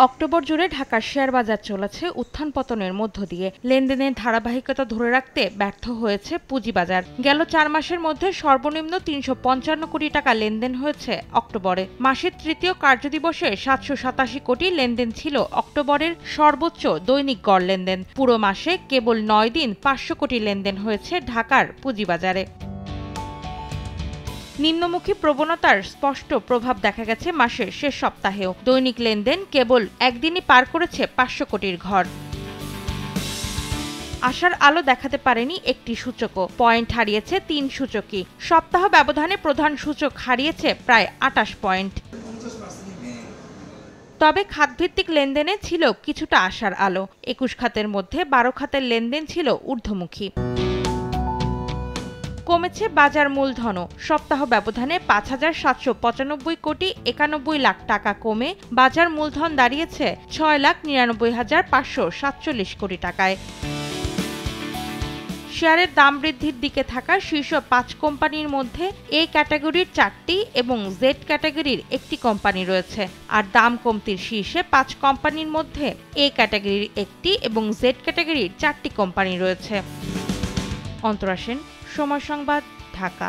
October জুড়ে ঢাকার share বাজার চলেছে উত্থান পতনের মধ্য দিয়ে। লেনদেনের ধারাবাহিকতা ধরে রাখতে ব্যর্থ হয়েছে পুঁজিবাজার। গেল ৪ মাসের মধ্যে সর্বনিম্ন ৩৫৫ কোটি টাকা লেনদেন হয়েছে অক্টোবরে। মাসের তৃতীয় কার্যদিবসে ৭৮৭ কোটি লেনদেন ছিল অক্টোবরের সর্বোচ্চ দৈনিক গড় লেনদেন। পুরো মাসে কেবল ৯ দিন ৫০০ কোটি লেনদেন হয়েছে ঢাকার পুঁজিবাজারে। নিম্নমুখী প্রবণতার স্পষ্ট প্রভাব দেখা গেছে মাসের শেষ সপ্তাহেও। দৈনিক লেনদেন কেবল একদিনই পার করেছে ৫০০ কোটির ঘর। আশার আলো দেখাতে পারেনি একটি সূচকও। পয়েন্ট হারিয়েছে ৩ সূচকই। সপ্তাহ ব্যবধানে প্রধান সূচক হারিয়েছে প্রায় ২৮ পয়েন্ট। তবে খাতভিত্তিক লেনদেনে ছিল কিছুটা আশার আলো। ২১ খাতের মধ্যে ১২ খাতের লেনদেন ছিল ঊর্ধ্বমুখী। কমেছে বাজার মূলধনও। সপ্তাহ ব্যবধানে ৫,৭৯৫ কোটি ৯১ লাখ টাকা কমে বাজার মূলধন দাঁড়িয়েছে ৬,৯৯,৫৪৭ কোটি টাকায়। শেয়ারের দাম বৃদ্ধির দিকে থাকা শীর্ষ ৫ কোম্পানির মধ্যে এ ক্যাটাগরির ৪টি এবং জেড ক্যাটাগরির একটি কোম্পানি রয়েছে। আর দাম কমতির শীর্ষে ৫ কোম্পানির মধ্যে এ ক্যাটাগরির একটি এবং জেড ক্যাটাগরির ৪টি কোম্পানি রয়েছে। অন্তরা সেন, সময় সংবাদ, ঢাকা।